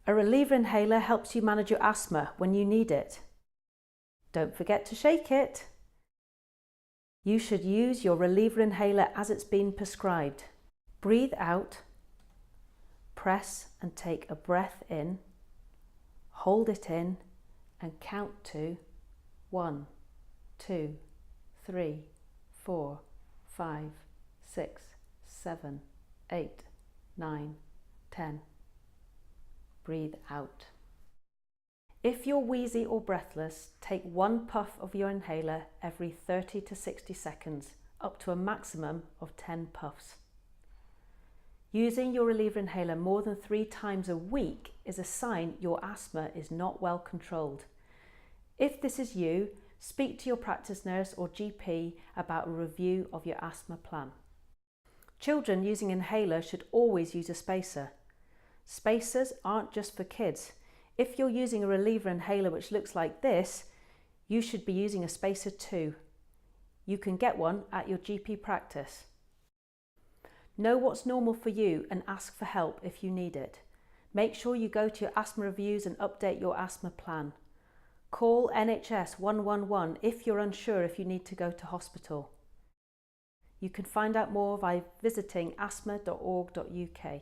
A reliever inhaler helps you manage your asthma when you need it. Don't forget to shake it. You should use your reliever inhaler as it's been prescribed. Breathe out, press and take a breath in, hold it in and count to 1, 2, 3, 4, 5, 6, 7, 8, 9, 10. Breathe out. If you're wheezy or breathless, take 1 puff of your inhaler every 30 to 60 seconds, up to a maximum of 10 puffs. Using your reliever inhaler more than 3 times a week is a sign your asthma is not well controlled. If this is you, speak to your practice nurse or GP about a review of your asthma plan. Children using inhalers should always use a spacer. Spacers aren't just for kids. If you're using a reliever inhaler which looks like this, you should be using a spacer too. You can get one at your GP practice. Know what's normal for you and ask for help if you need it. Make sure you go to your asthma reviews and update your asthma plan. Call NHS 111 if you're unsure if you need to go to hospital. You can find out more by visiting asthma.org.uk.